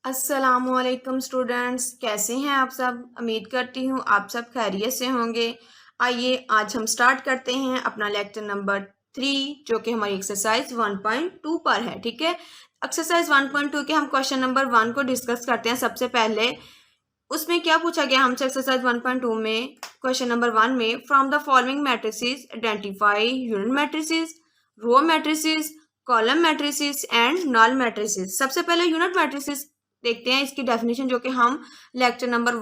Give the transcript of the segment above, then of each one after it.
अस्सलामुअलैकुम स्टूडेंट्स, कैसे हैं आप सब। उम्मीद करती हूँ आप सब खैरियत से होंगे। आइए आज हम स्टार्ट करते हैं अपना लेक्चर नंबर 3 जो कि हमारी एक्सरसाइज 1.2 पर है। ठीक है, एक्सरसाइज 1.2 के हम क्वेश्चन नंबर 1 को डिस्कस करते हैं। सबसे पहले उसमें क्या पूछा गया हमसे एक्सरसाइज 1.2 में, क्वेश्चन नंबर 1 में, from the following matrices identify unit matrices, row matrices, column matrices and null matrices. सबसे पहले यूनिट मैट्रिसेस देखते हैं, इसकी डेफिनेशन जो कि हम लेक्चर नंबर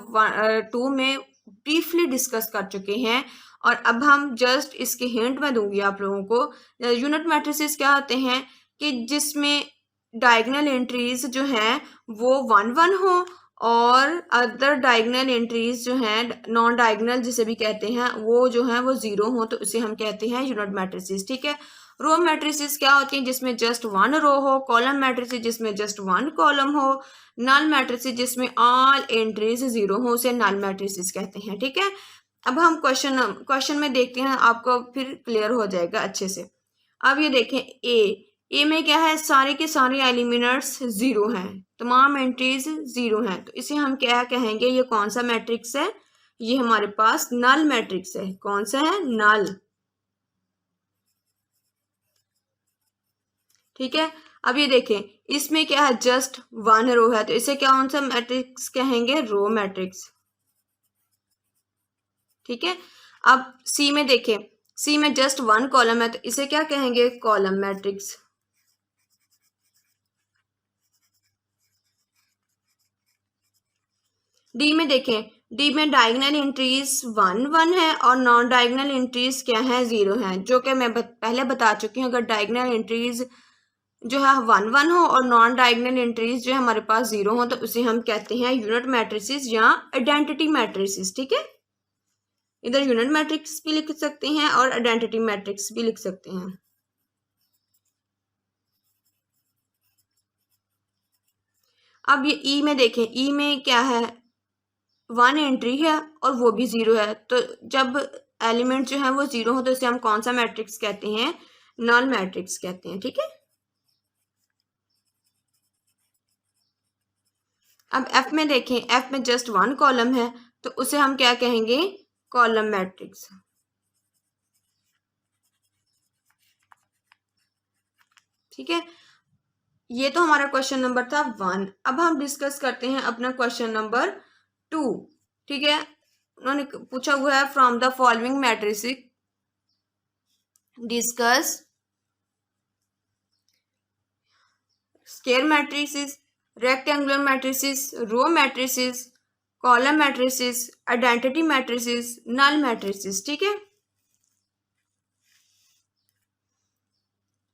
2 में ब्रीफली डिस्कस कर चुके हैं। और अब हम जस्ट इसके हिंट में दूंगी आप लोगों को। यूनिट मैट्रिसेस क्या होते हैं कि जिसमें डायगोनल एंट्रीज जो हैं वो 1 1 हो और अदर डायगोनल एंट्रीज जो हैं नॉन डायगोनल जिसे भी कहते हैं वो जो है वो 0 हो, तो इसे हम कहते हैं यूनिट मैट्रिसेस। ठीक है, रो मैट्रिसेस क्या होती हैं जिसमें जस्ट 1 रो हो, कॉलम मैट्रिसेस जिसमें जस्ट 1 कॉलम हो, नल मैट्रिसेस जिसमें ऑल एंट्रीज 0 हो, उसे नल मैट्रिसेस कहते हैं। ठीक है, अब हम क्वेश्चन में देखते हैं, आपको फिर क्लियर हो जाएगा अच्छे से। अब ये देखें, ए में क्या है, सारे के सारे एलिमेंट्स 0 हैं, तमाम एंट्रीज 0 हैं, तो इसे हम क्या कहेंगे, ये कौन सा मैट्रिक्स है, ये हमारे पास नल मैट्रिक्स है। कौन सा है, नल। ठीक है, अब ये देखें, इसमें क्या है, जस्ट 1 रो है, तो इसे क्या कौन सा मैट्रिक्स कहेंगे, रो मैट्रिक्स। ठीक है, अब सी में देखें, सी में जस्ट 1 कॉलम है, तो इसे क्या कहेंगे, कॉलम मैट्रिक्स। डी में देखें, डी में डायगोनल एंट्रीज 1 1 है और नॉन डायगोनल एंट्रीज क्या है, 0 है, जो कि मैं पहले बता चुकी हूँ। अगर डायगोनल एंट्रीज जो है 1 1 हो और नॉन डायगोनल एंट्रीज जो है हमारे पास 0 हो, तो उसे हम कहते हैं यूनिट मैट्रिसेस या आइडेंटिटी मैट्रिसेस। ठीक है, इधर यूनिट मैट्रिक्स भी लिख सकते हैं और आइडेंटिटी मैट्रिक्स भी लिख सकते हैं। अब ये ई में देखें, ई में क्या है, 1 एंट्री है और वो भी 0 है, तो जब एलिमेंट जो है वो 0 हो तो इसे हम कौन सा मैट्रिक्स कहते हैं, नल मैट्रिक्स कहते हैं। ठीक है, अब एफ में देखें, एफ में जस्ट 1 कॉलम है, तो उसे हम क्या कहेंगे, कॉलम मैट्रिक्स। ठीक है, ये तो हमारा क्वेश्चन नंबर था 1। अब हम डिस्कस करते हैं अपना क्वेश्चन नंबर 2। ठीक है, उन्होंने पूछा हुआ है, from the following matrices discuss square matrices, rectangular matrices, row matrices, column matrices, identity matrices, null matrices. ठीक है,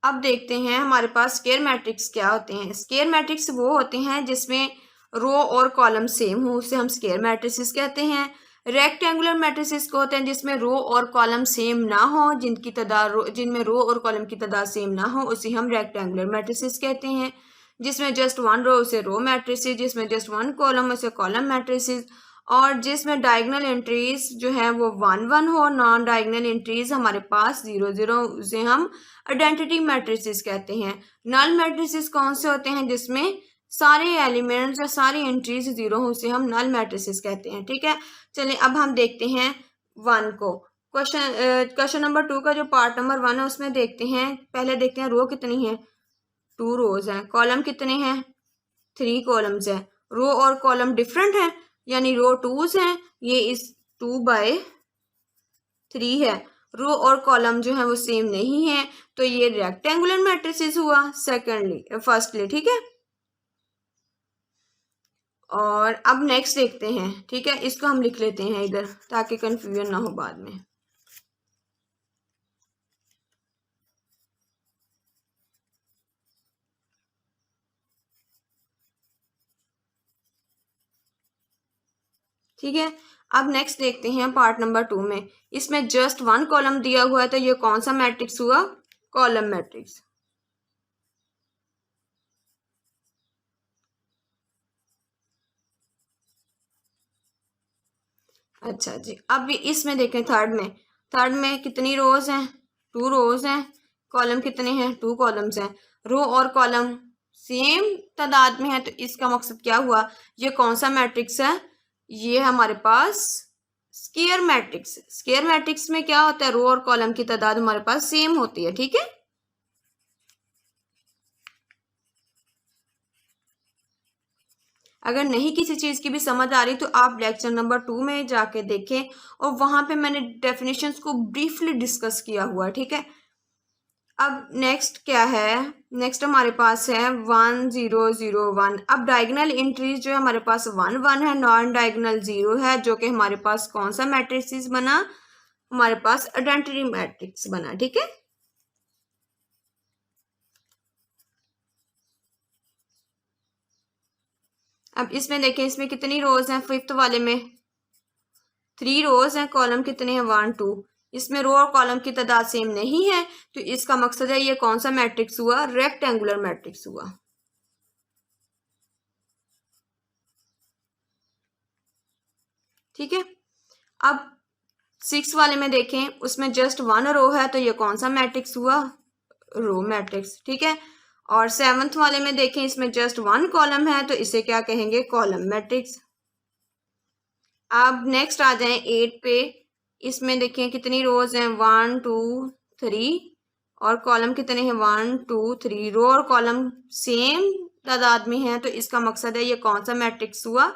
अब देखते हैं हमारे पास स्क्वायर मैट्रिक्स क्या होते हैं। स्क्वायर मैट्रिक्स वो होते हैं जिसमें रो और कॉलम सेम हो, उसे हम स्क्वायर मैट्रिसेस कहते हैं। रेक्टेंगुलर मैट्रिसेस को होते हैं जिसमें रो और कॉलम सेम ना हो, जिनमें रो और कॉलम की तादाद सेम ना हो, उसे हम रेक्टेंगुलर मैट्रिसेस कहते हैं। जिसमें जस्ट 1 रो उसे रो मैट्रिसेस, जिसमें जस्ट 1 कॉलम उसे कॉलम मैट्रिसेस, और जिसमें डायगोनल एंट्रीज जो है वो 1 1 हो, नॉन डायगोनल एंट्रीज हमारे पास 0 0, उसे हम आइडेंटिटी मैट्रिसेस कहते हैं। नल मैट्रिसेस कौन से होते हैं, जिसमें सारे एलिमेंट्स या सारी एंट्रीज 0 हो, उसे हम नल मैट्रिसेस कहते हैं। ठीक है, चलिए अब हम देखते हैं 1 को। क्वेश्चन नंबर 2 का जो पार्ट नंबर 1 है उसमें देखते हैं, पहले देखते हैं रो कितनी है, 2 रोज हैं, कॉलम कितने हैं, 3 कॉलम्स हैं। रो और कॉलम डिफरेंट है, यानी रो 2s हैं, ये इस 2/3 है। रो और कॉलम जो है वो सेम नहीं है, तो ये रेक्टेंगुलर मैट्रिसेस हुआ फर्स्टली। ठीक है, और अब नेक्स्ट देखते हैं। ठीक है, इसको हम लिख लेते हैं इधर ताकि कंफ्यूजन ना हो बाद में। ठीक है, अब नेक्स्ट देखते हैं पार्ट नंबर 2 में। इसमें जस्ट 1 कॉलम दिया हुआ है, तो ये कौन सा मैट्रिक्स हुआ, कॉलम मैट्रिक्स। अच्छा जी, अब इसमें देखें, थर्ड में कितनी रोज हैं, 2 रोज हैं, कॉलम कितने हैं, 2 कॉलम्स हैं। रो और कॉलम सेम तादाद में है, तो इसका मकसद क्या हुआ, ये कौन सा मैट्रिक्स है, ये हमारे पास स्क्वायर मैट्रिक्स। स्क्वायर मैट्रिक्स में क्या होता है, रो और कॉलम की तादाद हमारे पास सेम होती है। ठीक है, अगर नहीं किसी चीज़ की भी समझ आ रही तो आप लेक्चर नंबर 2 में जाके देखें, और वहां पे मैंने डेफिनेशंस को ब्रीफली डिस्कस किया हुआ है। ठीक है, अब नेक्स्ट क्या है, नेक्स्ट हमारे पास है 1001। अब डायगोनल एंट्रीज जो है हमारे पास 1 1 है, नॉन डायगोनल 0 है, जो कि हमारे पास कौन सा मैट्रिक्स बना, हमारे पास आइडेंटिटी मैट्रिक्स बना। ठीक है, अब इसमें देखें, इसमें कितनी रोज हैं, फिफ्थ वाले में 3 रोज हैं, कॉलम कितने हैं 1 2। इसमें रो और कॉलम की तादाद सेम नहीं है, तो इसका मकसद है ये कौन सा मैट्रिक्स हुआ, रेक्टेंगुलर मैट्रिक्स हुआ। ठीक है, अब 6 वाले में देखें, उसमें जस्ट 1 रो है, तो ये कौन सा मैट्रिक्स हुआ, रो मैट्रिक्स। ठीक है, और 7th वाले में देखें, इसमें जस्ट 1 कॉलम है, तो इसे क्या कहेंगे, कॉलम मैट्रिक्स। अब नेक्स्ट आ जाएं 8 पे, इसमें देखें कितनी रोज हैं 1 2 3, और कॉलम कितने हैं 1 2 3, रो और कॉलम सेम तादाद में है, तो इसका मकसद है ये कौन सा मैट्रिक्स हुआ,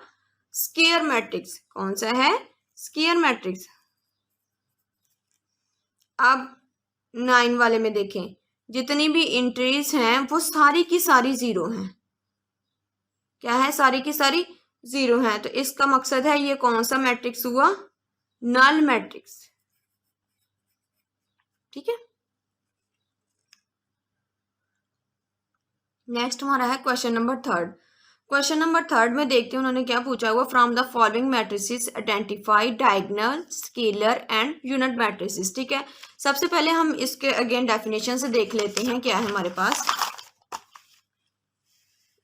स्क्वायर मैट्रिक्स। कौन सा है, स्क्वायर मैट्रिक्स। अब 9 वाले में देखें, जितनी भी एंट्रीज हैं वो सारी की सारी 0 हैं। क्या है, सारी की सारी 0 हैं, तो इसका मकसद है ये कौन सा मैट्रिक्स हुआ, नल मैट्रिक्स। ठीक है, नेक्स्ट हमारा है क्वेश्चन नंबर 3। क्वेश्चन नंबर 3 में देखते हैं उन्होंने क्या पूछा हुआ, from the following matrices identify diagonal, scalar and unit matrices. ठीक है, सबसे पहले हम इसके अगेन डेफिनेशन से देख लेते हैं क्या है हमारे पास।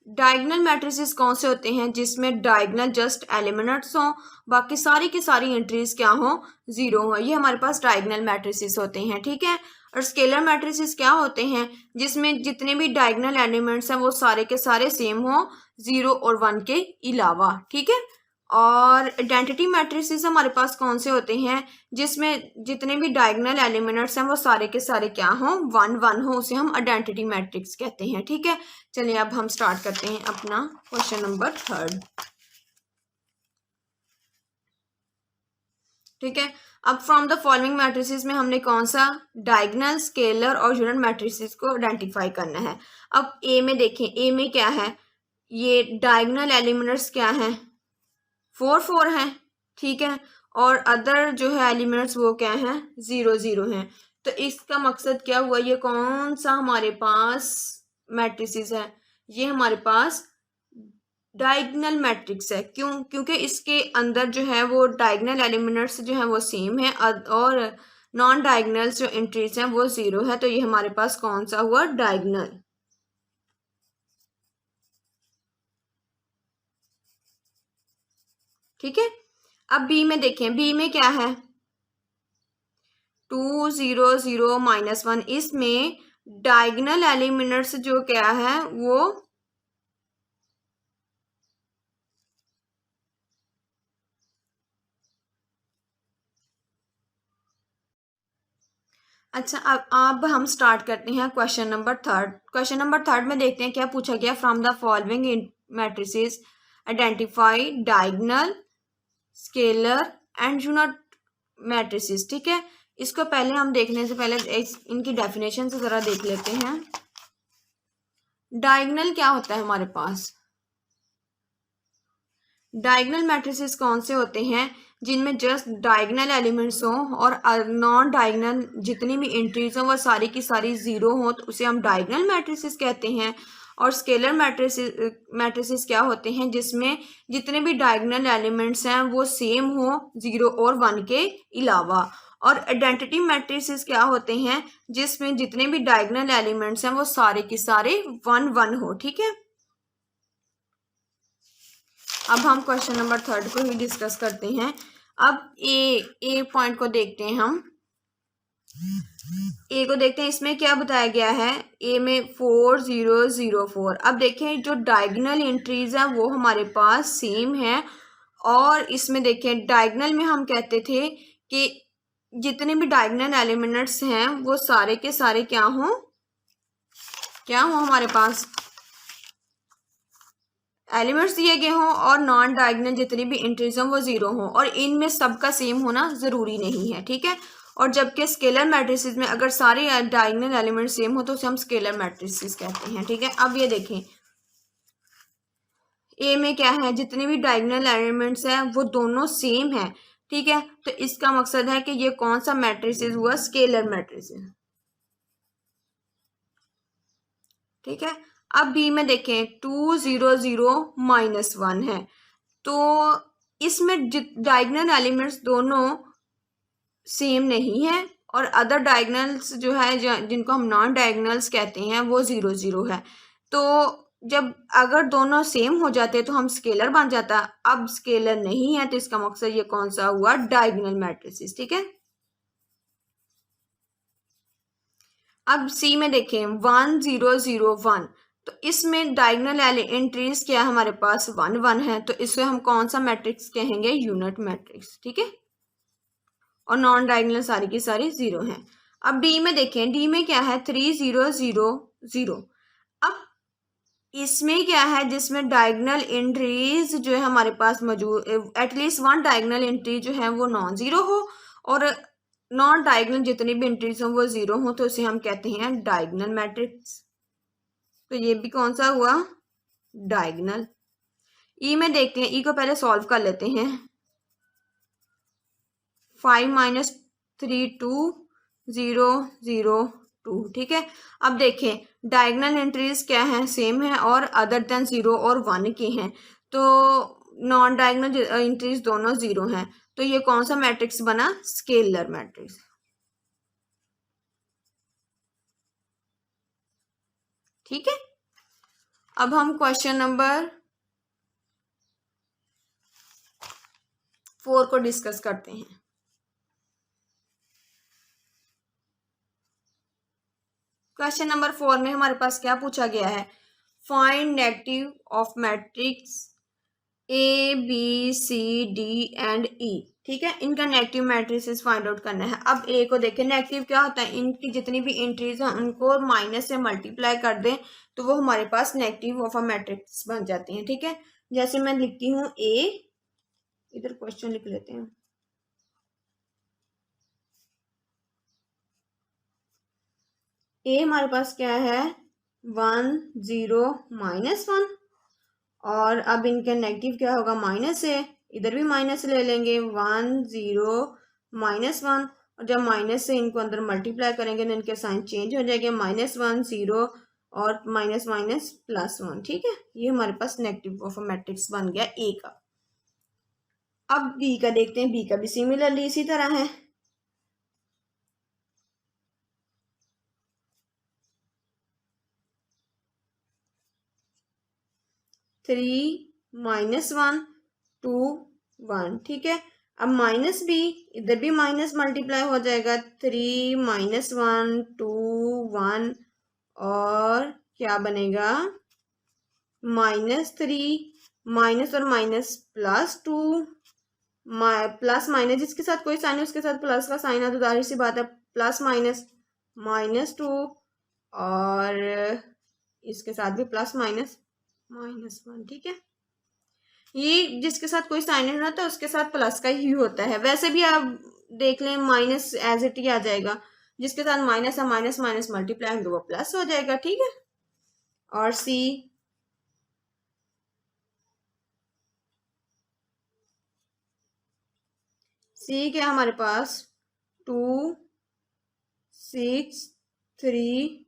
डायगोनल मैट्रिसेस कौन से होते हैं, जिसमें डायगोनल जस्ट एलिमेंट्स हों, बाकी सारी की सारी एंट्रीज क्या हो, 0 हो, ये हमारे पास डायगोनल मैट्रिसेस होते हैं। ठीक है, और स्केलर मैट्रिसेस क्या होते हैं, जिसमें जितने भी डायगोनल एलिमेंट्स हैं वो सारे के सारे सेम हो, 0 और 1 के अलावा। ठीक है, और आइडेंटिटी मैट्रिसेस हमारे पास कौन से होते हैं, जिसमें जितने भी डायगोनल एलिमेंट्स हैं वो सारे के सारे क्या हों, 1 1 हो, उसे हम आइडेंटिटी मैट्रिक्स कहते हैं। ठीक है, चलिए अब हम स्टार्ट करते हैं अपना क्वेश्चन नंबर 3। ठीक है, अब फ्रॉम द फॉलोइंग मैट्रिसेस में हमने कौन सा डायगोनल, स्केलर और यूनिट मैट्रिसेस को आइडेंटिफाई करना है। अब ए में देखें, ए में क्या है, ये डायगोनल एलिमेंट्स क्या हैं, 4 4 हैं। ठीक है, और अदर जो है एलिमेंट्स वो क्या हैं, 0 0 हैं। तो इसका मकसद क्या हुआ, ये कौन सा हमारे पास मैट्रिसेस है, ये हमारे पास डायगोनल मैट्रिक्स है। क्यों, क्योंकि इसके अंदर जो है वो डायगोनल एलिमेंट्स जो है वो सेम है, और नॉन डायगोनल्स जो एंट्रीज हैं वो 0 है, तो ये हमारे पास कौन सा हुआ, डायगोनल। ठीक है, अब बी में देखें, बी में क्या है, 2 0 0 -1, इसमें डायगोनल एलिमेंट्स जो क्या है वो अच्छा, अब हम स्टार्ट करते हैं क्वेश्चन नंबर 3। क्वेश्चन नंबर 3 में देखते हैं क्या पूछा गया, from the following matrices identify diagonal, scalar and unit matrices. ठीक है, इसको पहले हम देखने से पहले इनकी डेफिनेशन से जरा देख लेते हैं। डायगोनल क्या होता है हमारे पास, डायगोनल मैट्रिसेस कौन से होते हैं, जिनमें जस्ट डायगोनल एलिमेंट्स हों और नॉन डायगोनल जितनी भी एंट्रीज हों वो सारी की सारी 0 हों, तो उसे हम डायगोनल मैट्रिसेस कहते हैं। और स्केलर मैट्रिसेस क्या होते हैं, जिसमें जितने भी डायगोनल एलिमेंट्स हैं वो सेम हो, 0 और 1 के अलावा। और आइडेंटिटी मैट्रिसेस क्या होते हैं, जिसमें जितने भी डायगोनल एलिमेंट्स हैं वो सारे के सारे 1 1 हो। ठीक है, अब हम क्वेश्चन नंबर 3 को ही डिस्कस करते हैं। अब ए पॉइंट को देखते हैं हम। ए को देखते हैं, इसमें क्या बताया गया है। ए में 4004। अब देखें जो डायगोनल एंट्रीज हैं वो हमारे पास सेम है। और इसमें देखें डायगोनल में हम कहते थे कि जितने भी डायगोनल एलिमेंट्स हैं वो सारे के सारे क्या हों हमारे पास एलिमेंट्स दिए गए हों, और नॉन डायगोनल जितनी भी एंट्रीज हों वो जीरो हों, और इनमें सबका सेम होना ज़रूरी नहीं है, ठीक है। और जबकि स्केलर मैट्रिसेस में अगर सारे डायगोनल एलिमेंट सेम हो तो उसे हम स्केलर मैट्रिसेस कहते हैं, ठीक है। अब ये देखें ए में क्या है, जितने भी डायगोनल एलिमेंट्स हैं वो दोनों सेम है, ठीक है। तो इसका मकसद है कि ये कौन सा मैट्रिसेस हुआ, स्केलर मैट्रिसेस, ठीक है। अब बी में देखें 200-1 है, तो इसमें डायगोनल एलिमेंट्स दोनों सेम नहीं है, और अदर डायगोनल्स जो है जिनको हम नॉन डायगोनल्स कहते हैं वो 0-0 है। तो जब अगर दोनों सेम हो जाते तो हम स्केलर बन जाता, अब स्केलर नहीं है तो इसका मकसद ये कौन सा हुआ, डायगोनल मैट्रिसेस, ठीक है। अब सी में देखें 1001, तो इसमें डायगोनल एंट्रीज क्या है हमारे पास 1 है, तो इसे हम कौन सा मैट्रिक्स कहेंगे, यूनिट मैट्रिक्स, ठीक है। और नॉन डायगोनल सारी की सारी 0 हैं। अब डी में देखें, डी में क्या है 3000। अब इसमें क्या है, जिसमें डायगोनल एंट्रीज जो है हमारे पास मौजूद, एटलीस्ट वन डायगोनल एंट्री जो है वो नॉन जीरो हो, और नॉन डायगोनल जितनी भी एंट्रीज हो वो 0 हो, तो इसे हम कहते हैं डायगोनल मैट्रिक्स। तो ये भी कौन सा हुआ, डायगोनल। ई में देखते हैं, ई को पहले सॉल्व कर लेते हैं। 5 - 3 2 0 0 2, ठीक है। अब देखें डायगोनल एंट्रीज क्या है, सेम है, और अदर देन 0 और 1 के हैं, तो नॉन डायगोनल एंट्रीज दोनों 0 हैं, तो ये कौन सा मैट्रिक्स बना, स्केलर मैट्रिक्स, ठीक है। अब हम क्वेश्चन नंबर 4 को डिस्कस करते हैं। क्वेश्चन नंबर 4 में हमारे पास क्या पूछा गया है, find negative of matrix A B C D and E, ठीक है। इनका नेगेटिव मैट्रिसेस फाइंड आउट करना है। अब ए को देखें, नेगेटिव क्या होता है, इनकी जितनी भी एंट्रीज हैं उनको माइनस से मल्टीप्लाई कर दें तो वो हमारे पास नेगेटिव ऑफ अ मैट्रिक्स बन जाती हैं, ठीक है। जैसे मैं लिखती हूँ ए, इधर क्वेश्चन लिख लेते हैं, ए हमारे पास क्या है 1 0 -1, और अब इनका नेगेटिव क्या होगा, माइनस है, इधर भी माइनस ले लेंगे 1 0 -1, और जब माइनस से इनको अंदर मल्टीप्लाई करेंगे तो इनके साइन चेंज हो जाएंगे, -1 0 और माइनस माइनस +1, ठीक है। ये हमारे पास नेगेटिव ऑफ अ मैट्रिक्स बन गया ए का। अब बी का देखते हैं, बी का भी सिमिलरली इसी तरह है। 3 -1 2 1, ठीक है। अब माइनस बी, इधर भी माइनस मल्टीप्लाई हो जाएगा, 3 -1 2 1, और क्या बनेगा -3, माइनस और माइनस +2, प्लस माइनस जिसके साथ कोई साइन है उसके साथ प्लस का साइन है, तो जाहिर सी बात है प्लस माइनस -2, और इसके साथ भी प्लस माइनस -1, ठीक है। ये जिसके साथ कोई साइन नहीं होता उसके साथ प्लस का ही होता है, वैसे भी आप देख लें माइनस एज इट ही आ जाएगा, जिसके साथ माइनस है माइनस माइनस मल्टीप्लाई होंगे वो प्लस हो जाएगा, ठीक है। और सी क्या हमारे पास 2 6 3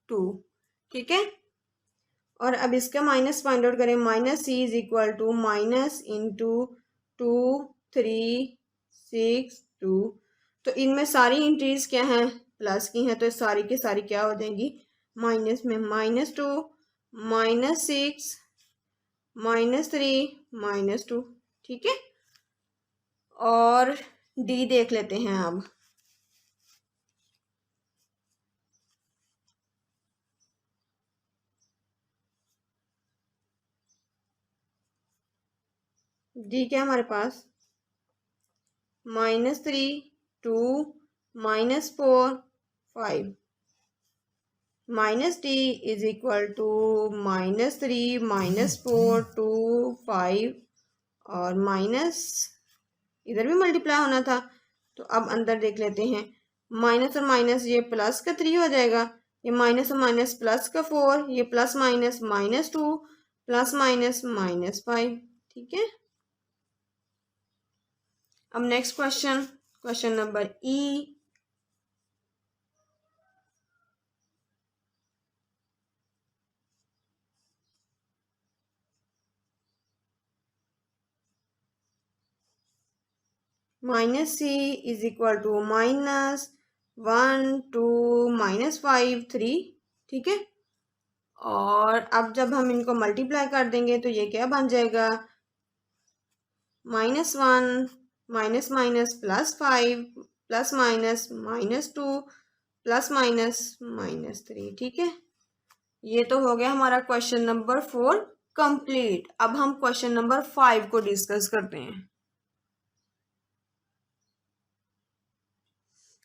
2, ठीक है। और अब इसका माइनस फाइंड आउट करें, -c is equal to minus into 2 3 6 2, तो इनमें सारी एंट्रीज क्या हैं, प्लस की हैं, तो सारी की सारी क्या हो जाएंगी, माइनस में, -2 -6 -3 -2, ठीक है। और डी देख लेते हैं अब, डी क्या हमारे पास -3 2 -4 5 minus D is equal to -3 -4 2 5 और माइनस इधर भी मल्टीप्लाई होना था। तो अब अंदर देख लेते हैं, माइनस और माइनस ये प्लस का 3 हो जाएगा, ये माइनस और माइनस प्लस का 4, ये प्लस माइनस -2 प्लस माइनस -5। ठीक है। अब next question, question number E. -c is equal to -1 2 -5 3। ठीक है। और अब जब हम इनको मल्टीप्लाई कर देंगे तो ये क्या बन जाएगा, -1 minus minus +5 plus minus -2 plus minus -3। ठीक है। ये तो हो गया हमारा क्वेश्चन नंबर 4 कंप्लीट। अब हम क्वेश्चन नंबर 5 को डिस्कस करते हैं।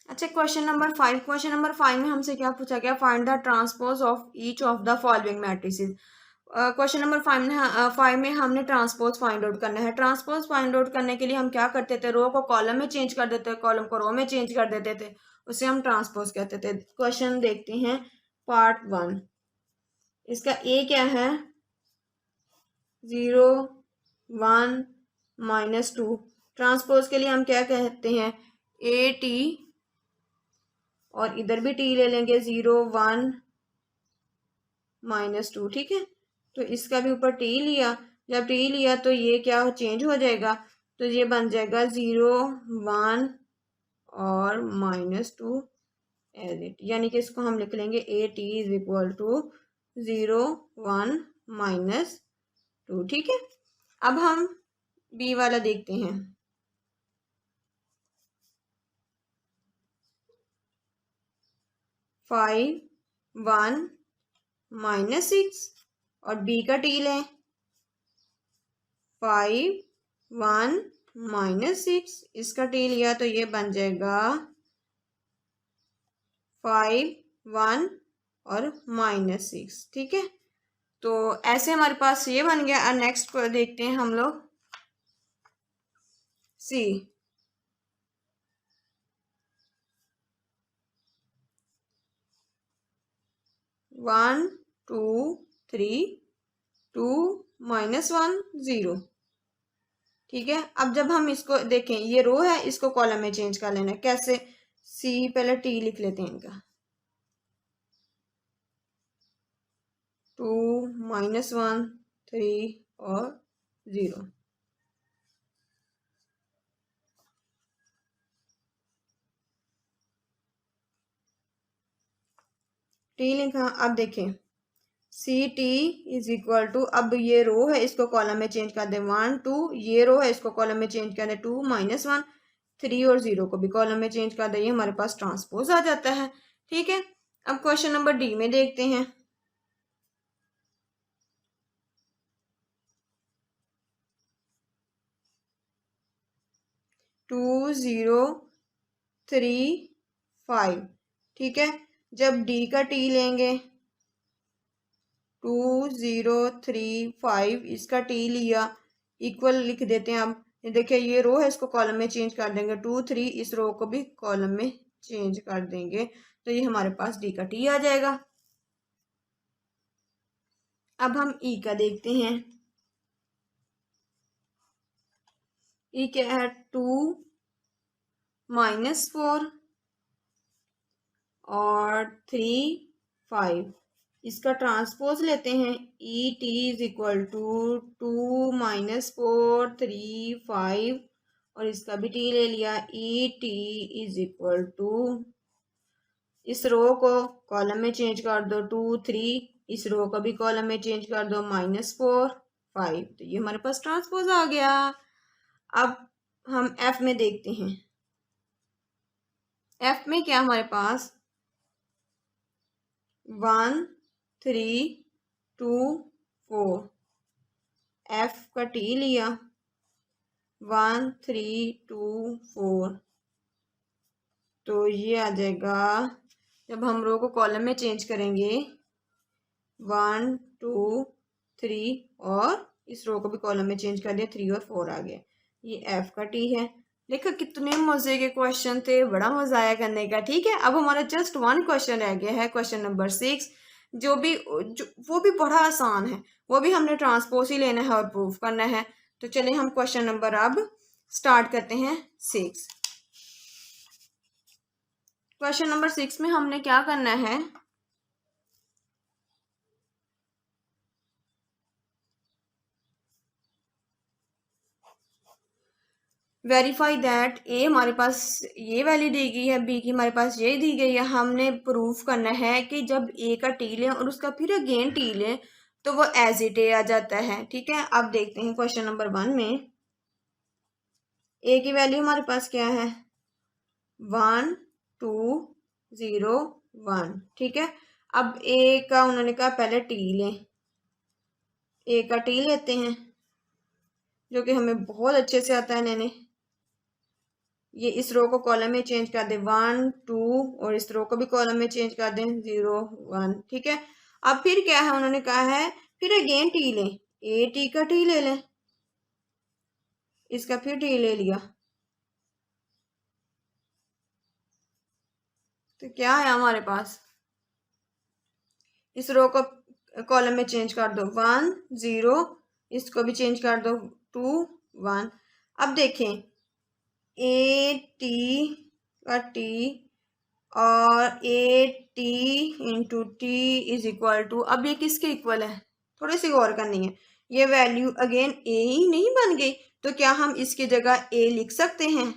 अच्छा, क्वेश्चन नंबर 5 में हमसे क्या पूछा गया, find the transpose of each of the following matrices. Question number 5 में हमने ट्रांसपोज फाइंड आउट करना है। ट्रांसपोज फाइंड आउट करने के लिए हम क्या करते थे, रो को कॉलम में चेंज कर देते थे, कॉलम को रो में चेंज कर देते थे, उसे हम ट्रांसपोज कहते थे। क्वेश्चन देखते हैं पार्ट 1। इसका ए क्या है, 0 1 -2। ट्रांसपोज के लिए हम क्या कहते हैं, ए टी, और इधर भी टी ले लेंगे, 0 1 -2। ठीक है। तो इसका भी ऊपर टी लिया, जब टी लिया तो ये क्या चेंज हो जाएगा, तो ये बन जाएगा 0 1 और -2 एज इट, यानी कि इसको हम लिख लेंगे A T is equal to 0 1 -2। ठीक है। अब हम बी वाला देखते हैं। 5 1 -6 और बी का टी लें, 5 1 -6, इसका टी लिया तो ये बन जाएगा 5 1 और -6। ठीक है। तो ऐसे हमारे पास ये बन गया। और नेक्स्ट को देखते हैं हम लोग, सी। 1 2 3 2 -1 0। ठीक है। अब जब हम इसको देखें, ये रो है, इसको कॉलम में चेंज कर लेना है। कैसे, सी पहले टी लिख लेते हैं इनका, 2 -1 3 और 0। टी लिखा। अब देखें, C T is equal to, अब ये रो है, इसको कॉलम में चेंज कर दे, 1 2, ये रो है, इसको कॉलम में चेंज कर दे, 2 -1 3 और 0 को भी कॉलम में चेंज कर दे, ये हमारे पास ट्रांसपोज आ जाता है। ठीक है। अब क्वेश्चन नंबर डी में देखते हैं। 2 0 3 5। ठीक है। जब डी का टी लेंगे, 2 0 3 5, इसका टी लिया, इक्वल लिख देते हैं। अब ये देखिए, ये रो है, इसको कॉलम में चेंज कर देंगे, 2 3, इस रो को भी कॉलम में चेंज कर देंगे, तो ये हमारे पास डी का टी आ जाएगा। अब हम ई का देखते हैं। ई क्या है, 2 -4 और 3 5, इसका ट्रांसपोज लेते हैं। E T is equal to 2 -4 3 5, और इसका भी टी ले लिया, E T is equal to, इस रो को कॉलम में चेंज कर दो, 2 3, इस रो को भी कॉलम में चेंज कर दो, -4 5, तो ये हमारे पास ट्रांसपोज आ गया। अब हम एफ में देखते हैं। एफ में क्या हमारे पास 1 3 2 4, एफ का टी लिया, 1 3 2 4, तो ये आ जाएगा, जब हम रो को कॉलम में चेंज करेंगे 1 2 3 और इस रो को भी कॉलम में चेंज कर दिया 3 और 4 आ गया। ये एफ का टी है। देखो कितने मजे के क्वेश्चन थे, बड़ा मजा आया करने का। ठीक है, अब हमारा जस्ट वन क्वेश्चन रह गया है, क्वेश्चन नंबर 6, जो वो भी बड़ा आसान है। वो भी हमने ट्रांसपोज ही लेना है और प्रूफ करना है। तो चलिए हम क्वेश्चन नंबर अब स्टार्ट करते हैं 6। क्वेश्चन नंबर 6 में हमने क्या करना है, वेरीफाई दैट ए हमारे पास ये वैल्यू दी गई है, बी की हमारे पास ये दी गई है। हमने प्रूफ करना है कि जब ए का टी लें और उसका फिर अगेन टी लें तो वो एज इट ए आ जाता है। ठीक है, अब देखते हैं क्वेश्चन नंबर 1 में ए की वैल्यू हमारे पास क्या है, 1 2 0 1। ठीक है, अब ए का उन्होंने कहा पहले टी लें, ए का टी लेते हैं जो कि हमें बहुत अच्छे से आता है। मैंने ये इस रो को कॉलम में चेंज कर दें 1 2 और इस रो को भी कॉलम में चेंज कर दें 0 1। ठीक है, अब फिर क्या है, उन्होंने कहा है फिर अगेन टी लें, ए टी का टी ले लें, इसका फिर टी ले लिया, तो क्या है हमारे पास, इस रो को कॉलम में चेंज कर दो 1 0, इसको भी चेंज कर दो 2 1। अब देखें ए टी का टी और A T into T is equal to, अब ये किसके इक्वल है, थोड़ी सी गौर करनी है। ये वैल्यू अगेन ए ही नहीं बन गई, तो क्या हम इसकी जगह ए लिख सकते हैं,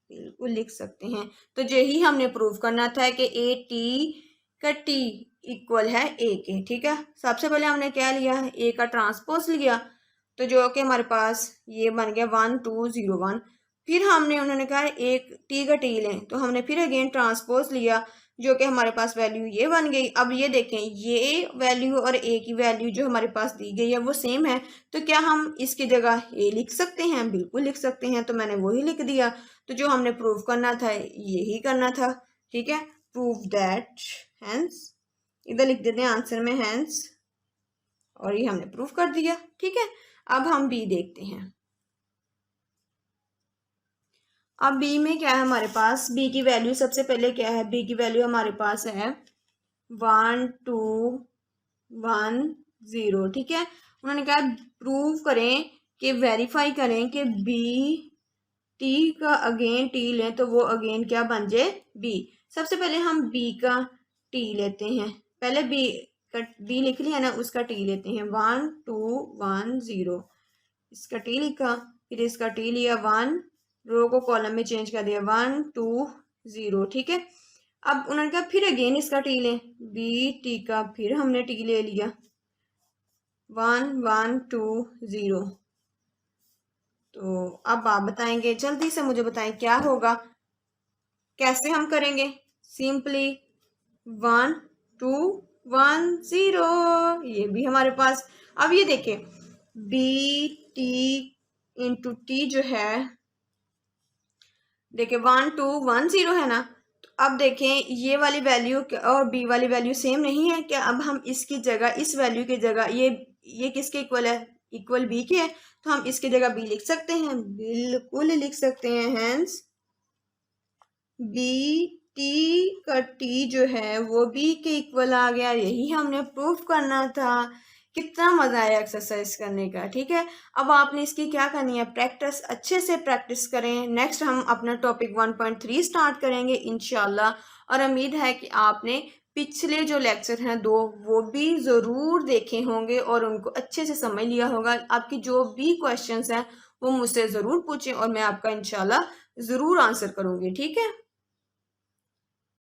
बिल्कुल लिख सकते हैं। तो यही हमने प्रूव करना था कि ए टी का टी इक्वल है ए के। ठीक है, सबसे पहले हमने क्या लिया है, ए का ट्रांसपोज लिया, तो जो कि हमारे पास ये बन गया 1 2 0 1। फिर हमने उन्होंने कहा एक टी का टी लें, तो हमने फिर अगेन ट्रांसपोज लिया जो कि हमारे पास वैल्यू ये बन गई। अब ये देखें ये वैल्यू और ए की वैल्यू जो हमारे पास दी गई है वो सेम है, तो क्या हम इसकी जगह ए लिख सकते हैं, बिल्कुल लिख सकते हैं। तो मैंने वही लिख दिया। तो जो हमने प्रूव करना था यही करना था। ठीक है, प्रूव दैट हैंस, इधर लिख देते हैं आंसर में हैंस, और ये हमने प्रूव कर दिया। ठीक है, अब हम बी देखते हैं। अब बी में क्या है हमारे पास, बी की वैल्यू सबसे पहले क्या है, बी की वैल्यू हमारे पास है 1 2 1 0। ठीक है, उन्होंने कहा प्रूव करें कि वेरीफाई करें कि बी टी का अगेन टी लें तो वो अगेन क्या बन जाए, बी। सबसे पहले हम बी का टी लेते हैं, पहले बी लिख लिया ना, उसका टी लेते हैं 1 2 1 0, इसका टी लिखा, फिर इसका टी लिया 1, रो को कॉलम में चेंज कर दिया 1 2 0। ठीक है, अब उन्होंने कहा फिर अगेन इसका टी लें, बी टी का फिर हमने टी ले लिया 1 1 2 0। तो अब आप बताएंगे, जल्दी से मुझे बताएं क्या होगा, कैसे हम करेंगे। सिंपली 1 2 1 0, ये भी हमारे पास। अब ये देखिए बी टी इंटू टी जो है, देखिए 1 2 1 0 है ना। तो अब देखें ये वाली वैल्यू और बी वाली वैल्यू सेम नहीं है क्या, अब हम इसकी जगह, इस वैल्यू की जगह ये किसके इक्वल है, इक्वल बी के है, तो हम इसकी जगह बी लिख सकते हैं, बिल्कुल लिख सकते हैं। हैंस बी टी का टी जो है वो बी के इक्वल आ गया, यही हमने प्रूफ करना था। कितना मजा आया एक्सरसाइज करने का। ठीक है, अब आपने इसकी क्या करनी है, प्रैक्टिस, अच्छे से प्रैक्टिस करें। नेक्स्ट हम अपना टॉपिक 1.3 स्टार्ट करेंगे इंशाल्लाह, और उम्मीद है कि आपने पिछले जो लेक्चर हैं 2 वो भी ज़रूर देखे होंगे और उनको अच्छे से समझ लिया होगा। आपकी जो भी क्वेश्चंस हैं वो मुझसे ज़रूर पूछें और मैं आपका इंशाल्लाह ज़रूर आंसर करूँगी। ठीक है।